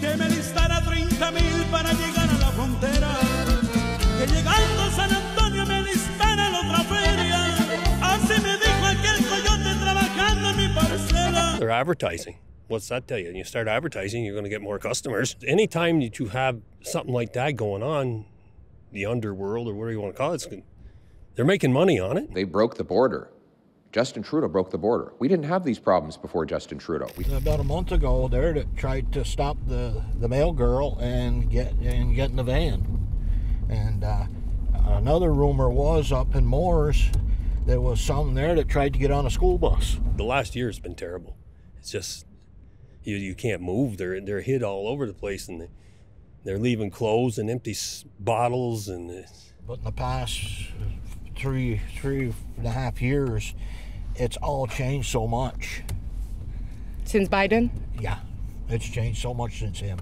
que me distara 30,000 para llegar a la frontera, que llegando a San Antonio me distara la otra feria. Así me dijo aquel coyote trabajando en mi parcela. They're advertising. What's that tell you? And you start advertising, you're going to get more customers. Anytime that you have something like that going on, the underworld or whatever you want to call it, they're making money on it. They broke the border. Justin Trudeau broke the border. We didn't have these problems before Justin Trudeau. About a month ago, there that tried to stop the mail girl and get in the van. And another rumor was up in Moores, there was some there that tried to get on a school bus. The last year has been terrible. It's just you can't move. They're hid all over the place, and they're leaving clothes and empty bottles. But in the past three and a half years, it's all changed so much. Since Biden? Yeah, it's changed so much since him.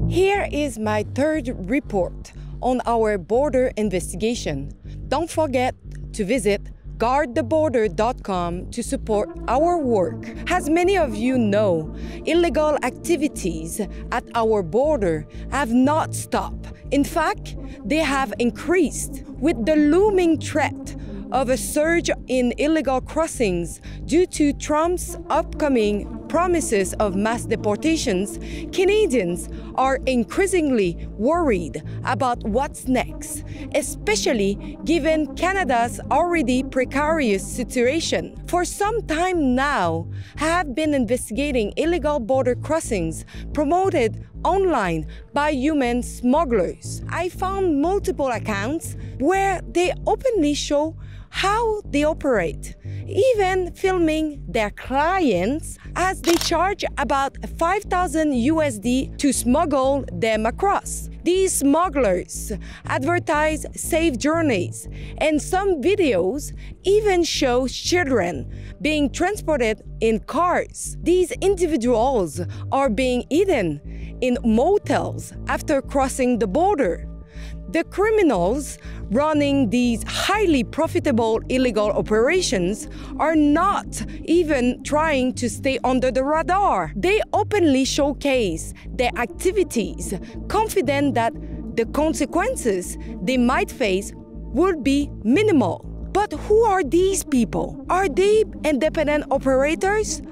Here is my third report on our border investigation. Don't forget to visit guardtheborder.com to support our work. As many of you know, illegal activities at our border have not stopped. In fact, they have increased. With the looming threat of a surge in illegal crossings due to Trump's upcoming promises of mass deportations, Canadians are increasingly worried about what's next, especially given Canada's already precarious situation. For some time now, I have been investigating illegal border crossings promoted online by human smugglers. I found multiple accounts where they openly show how they operate, even filming their clients as they charge about 5,000 USD to smuggle them across. These smugglers advertise safe journeys, and some videos even show children being transported in cars. These individuals are being eaten in motels after crossing the border. The criminals running these highly profitable illegal operations are not even trying to stay under the radar. They openly showcase their activities, confident that the consequences they might face would be minimal. But who are these people? Are they independent operators?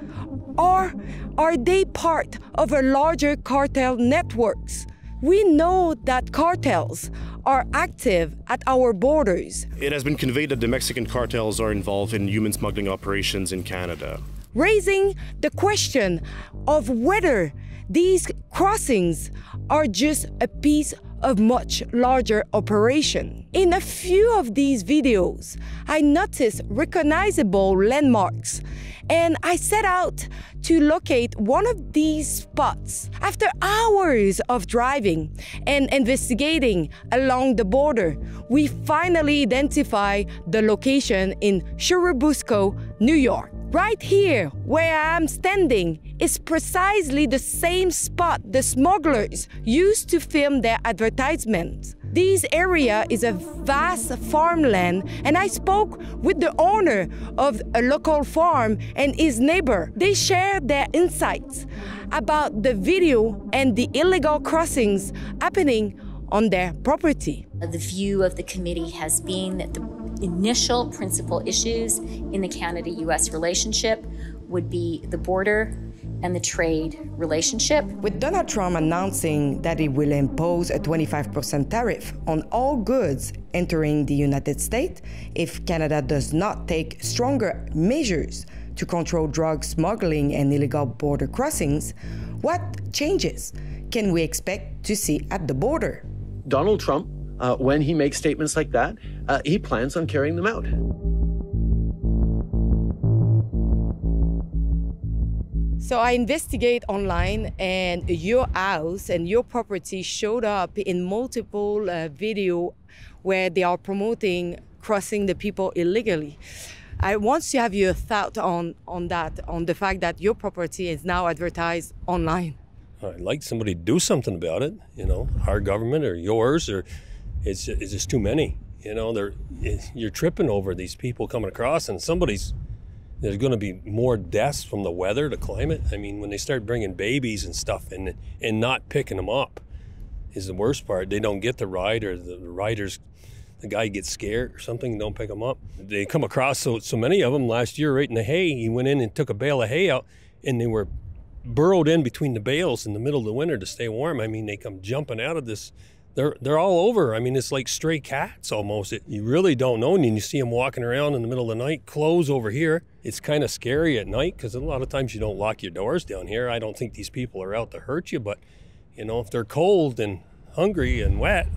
Or are they part of a larger cartel networks? We know that cartels are active at our borders. It has been conveyed that the Mexican cartels are involved in human smuggling operations in Canada, raising the question of whether these crossings are just a piece of much larger operation. In a few of these videos, I noticed recognizable landmarks, and I set out to locate one of these spots. After hours of driving and investigating along the border, we finally identify the location in Churubusco, New York. Right here, where I'm standing, is precisely the same spot the smugglers used to film their advertisements. This area is a vast farmland, and I spoke with the owner of a local farm and his neighbor. They shared their insights about the video and the illegal crossings happening on their property. The view of the committee has been that the initial principal issues in the Canada-US relationship would be the border and the trade relationship. With Donald Trump announcing that he will impose a 25% tariff on all goods entering the United States if Canada does not take stronger measures to control drug smuggling and illegal border crossings, what changes can we expect to see at the border? Donald Trump, when he makes statements like that, he plans on carrying them out. So I investigate online, and your house and your property showed up in multiple video where they are promoting crossing the people illegally. I want to have your thought on that, on the fact that your property is now advertised online. I'd like somebody to do something about it, you know, our government or yours, or it's just too many. You know, you're tripping over these people coming across, and there's going to be more deaths from the weather, the climate. I mean, when they start bringing babies and stuff and not picking them up is the worst part. They don't get the ride, or the guy gets scared or something, don't pick them up. They come across so many of them. Last year, right in the hay, he went in and took a bale of hay out, and they were burrowed in between the bales in the middle of the winter to stay warm. I mean, they come jumping out of this. They're all over. I mean, it's like stray cats almost. You really don't know, and you see them walking around in the middle of the night, clothes over here. It's kind of scary at night because a lot of times you don't lock your doors down here. I don't think these people are out to hurt you, but, you know, if they're cold and hungry and wet,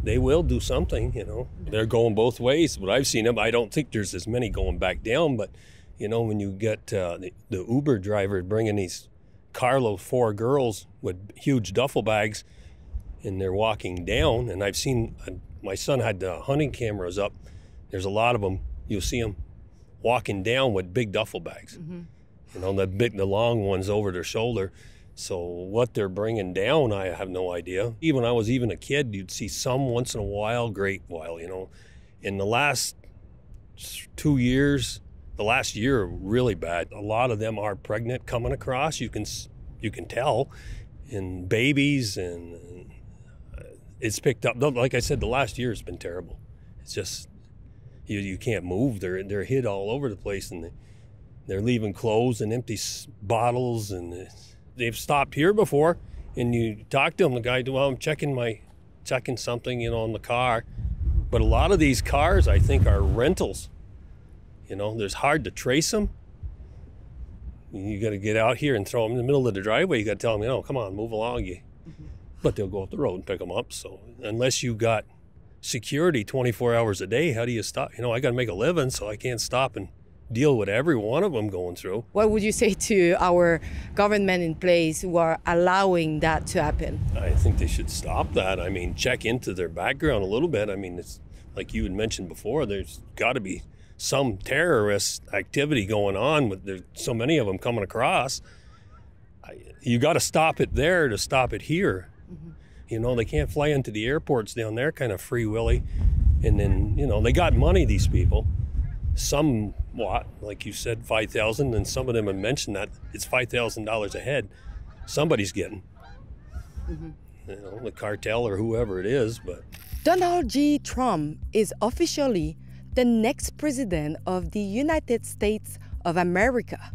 they will do something, you know. They're going both ways, but I've seen them. I don't think there's as many going back down, but, you know, when you get the Uber driver bringing these carload 4 girls with huge duffel bags, and they're walking down, and I've seen, my son had the hunting cameras up. There's a lot of them. You'll see them walking down with big duffel bags. Mm-hmm. You know, the long ones over their shoulder. So what they're bringing down, I have no idea. Even when I was a kid, you'd see some once in a while, great while, you know. In the last 2 years, the last year, really bad. A lot of them are pregnant coming across. You can tell, and babies, and it's picked up. Like I said, the last year has been terrible. It's just you can't move. They're hid all over the place, and they're leaving clothes and empty bottles, and they've stopped here before. And you talk to them, the guy, well, I'm checking something, you know, on the car. But a lot of these cars, I think, are rentals. You know, there's hard to trace them. You got to get out here and throw them in the middle of the driveway. You got to tell them, you know, come on, move along. But they'll go up the road and pick them up. So unless you got security 24 hours a day, how do you stop? You know, I got to make a living, so I can't stop and deal with every one of them going through. What would you say to our government in place who are allowing that to happen? I think they should stop that. I mean, check into their background a little bit. I mean, it's like you had mentioned before, there's got to be some terrorist activity going on. There's so many of them coming across. You got to stop it there to stop it here. Mm-hmm. You know, they can't fly into the airports down there kind of free willy. And then, you know, they got money, these people. Somewhat, like you said, $5,000, and some of them have mentioned that it's $5,000 a head. Somebody's getting, you know, the cartel or whoever it is. But Donald J. Trump is officially the next president of the United States of America,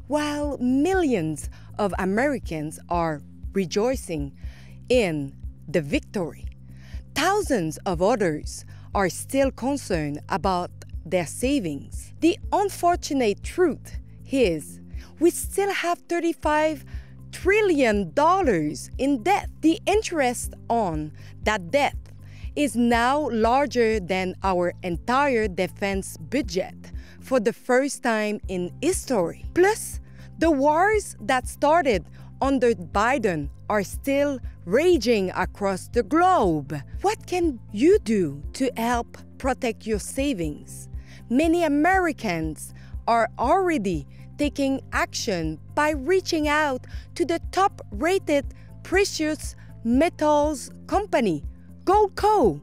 while millions of Americans are rejoicing in the victory. Thousands of others are still concerned about their savings. The unfortunate truth is we still have $35 trillion in debt. The interest on that debt is now larger than our entire defense budget for the first time in history. Plus, the wars that started under Biden are still raging across the globe. What can you do to help protect your savings? Many Americans are already taking action by reaching out to the top-rated precious metals company, Goldco.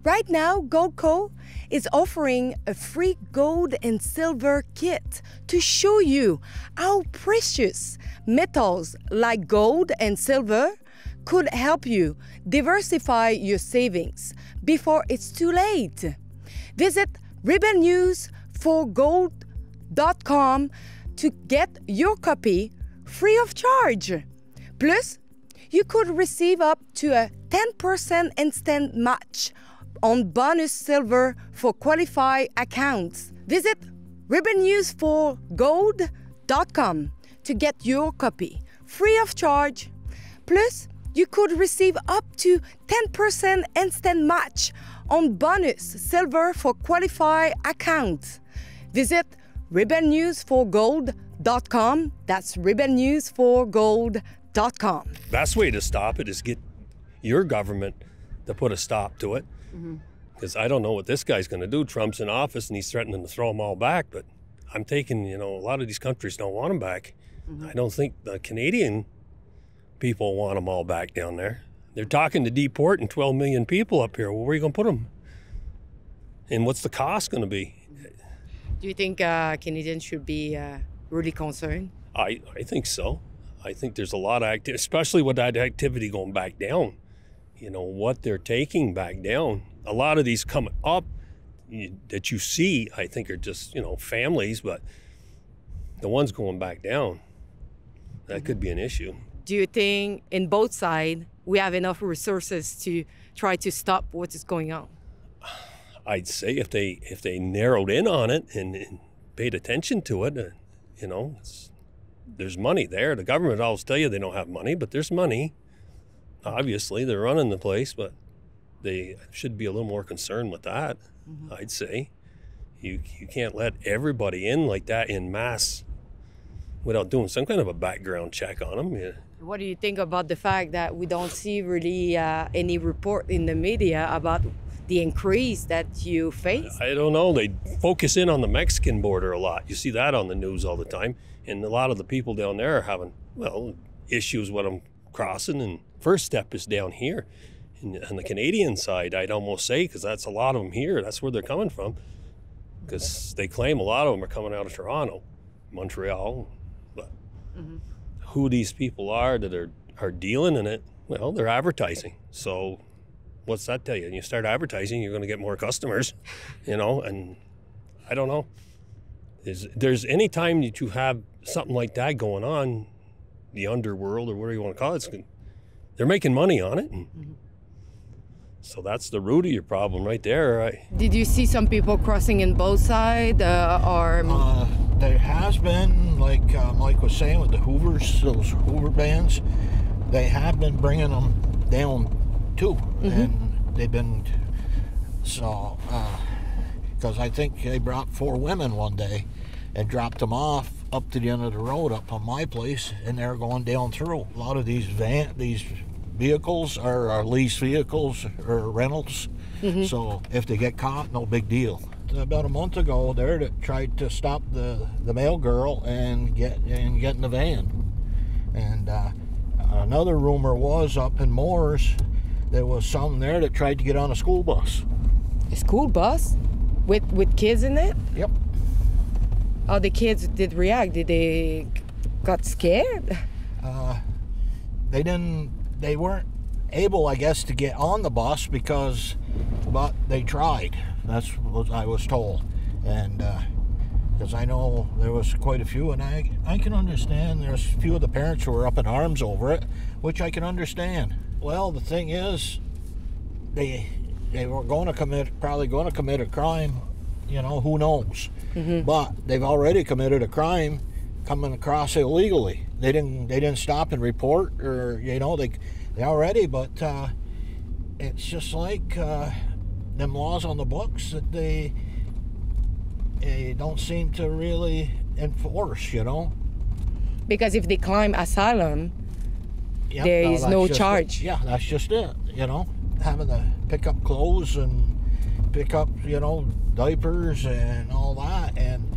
Right now, Goldco is offering a free gold and silver kit to show you how precious metals like gold and silver could help you diversify your savings before it's too late. Visit rebelnewsforgold.com to get your copy free of charge. Plus, you could receive up to a 10% instant match on bonus silver for qualified accounts. Visit rebelnewsforgold.com to get your copy free of charge. Plus, you could receive up to 10% instant match on bonus silver for qualified accounts. Visit rebelnewsforgold.com. That's rebelnewsforgold.com. Best way to stop it is get your government to put a stop to it. Because I don't know what this guy's going to do. Trump's in office and he's threatening to throw them all back. But I'm taking, you know, a lot of these countries don't want them back. I don't think the Canadian people want them all back down there. They're talking to deporting 12 million people up here. Well, where are you going to put them? And what's the cost going to be? Do you think Canadians should be really concerned? I think so. I think there's a lot of activity, especially with that activity going back down. You know, what they're taking back down. A lot of these coming up that you see, I think are just, families, but the ones going back down, that could be an issue. Do you think in both sides we have enough resources to try to stop what is going on? I'd say if they narrowed in on it and paid attention to it, there's money there. The government always tell you they don't have money, but there's money. Obviously, they're running the place, but they should be a little more concerned with that, I'd say. You can't let everybody in like that in mass without doing some kind of a background check on them. Yeah. What do you think about the fact that we don't see really any report in the media about the increase that you face? I don't know. They focus in on the Mexican border a lot. You see that on the news all the time. And a lot of the people down there are having, issues with them crossing. And first step is down here. And on the Canadian side, I'd almost say, because that's a lot of them here. That's where they're coming from. Because they claim a lot of them are coming out of Toronto, Montreal. But who these people are that are dealing in it, they're advertising. So what's that tell you? And you start advertising, you're going to get more customers, and I don't know. There's any time that you have something like that going on, the underworld or whatever you want to call it, they're making money on it. So that's the root of your problem right there. Did you see some people crossing in both sides or? There has been, like Mike was saying, with the Hoovers, those Hoover bands, they have been bringing them down too. And they've been, because I think they brought 4 women one day and dropped them off up to the end of the road up on my place, and they're going down through. A lot of these vehicles are leased vehicles or rentals, so if they get caught, no big deal. About a month ago, they tried to stop the mail girl and get in the van. And another rumor was up in Moores, there was some there that tried to get on a school bus. A school bus? With kids in it? Yep. How the kids did react? Did they got scared? They weren't able, I guess, to get on the bus but they tried. That's what I was told. And because I know there was quite a few, and I can understand there's a few of the parents who were up in arms over it, which I can understand. Well, the thing is, they were probably going to commit a crime, who knows. But they've already committed a crime coming across illegally. They didn't stop and report, or they already, but it's just like them laws on the books that they don't seem to really enforce, Because if they claim asylum, there is no charge. Yeah, that's just it, having to pick up clothes and pick up, diapers and all that. And,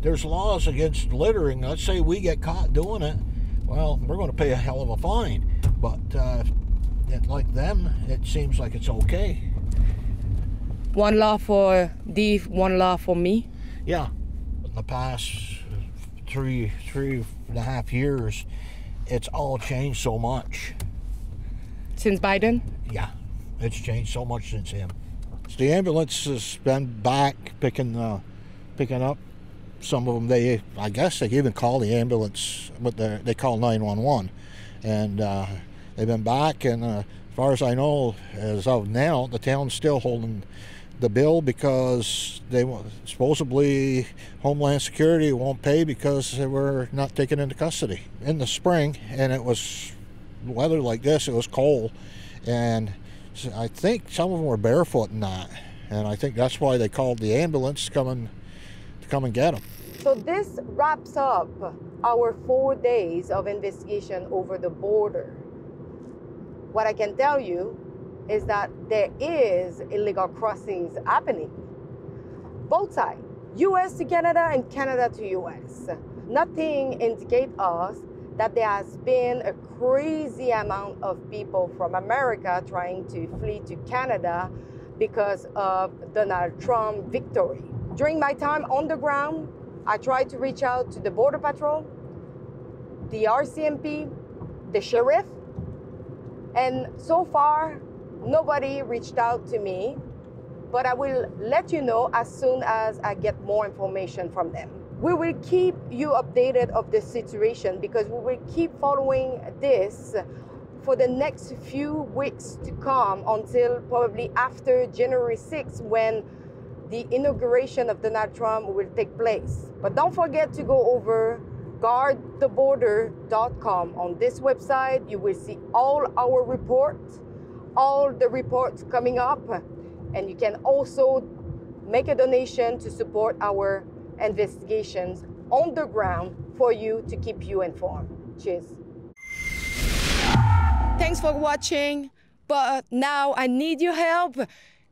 there's laws against littering. Let's say we get caught doing it, well, we're going to pay a hell of a fine. But like them, it seems like it's okay. One law for Dave, one law for me? Yeah. In the past three and a half years, it's all changed so much. Since Biden? Yeah, it's changed so much since him. So the ambulance has been back picking up some of them. I guess they even call the ambulance, but they call 911. And they've been back, and as far as I know, as of now, the town's still holding the bill because supposedly Homeland Security won't pay because they were not taken into custody. In the spring, and it was weather like this, it was cold, and I think some of them were barefoot and that, and I think that's why they called the ambulance to come and get them. So this wraps up our 4 days of investigation over the border. What I can tell you is that there is illegal crossings happening. Both sides, U.S. to Canada and Canada to U.S. Nothing indicates us that there has been a crazy amount of people from America trying to flee to Canada because of Donald Trump's victory. During my time on the ground, I tried to reach out to the Border Patrol, the RCMP, the sheriff, and so far, nobody reached out to me, but I will let you know as soon as I get more information from them. We will keep you updated of the situation because we will keep following this for the next few weeks to come until probably after January 6th when the inauguration of Donald Trump will take place. But don't forget to go over guardtheborder.com. On this website, you will see all our reports, all the reports coming up, and you can also make a donation to support our investigations on the ground for you to keep you informed. Cheers. Thanks for watching, but now I need your help.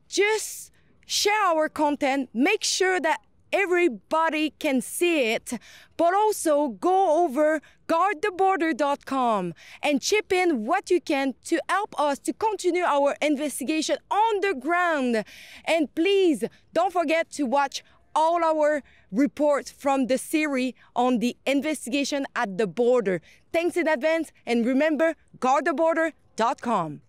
Just share our content, make sure that everybody can see it, but also go over guardtheborder.com and chip in what you can to help us to continue our investigation on the ground. And please don't forget to watch all our reports from the series on the investigation at the border. Thanks in advance, and remember, guardtheborder.com.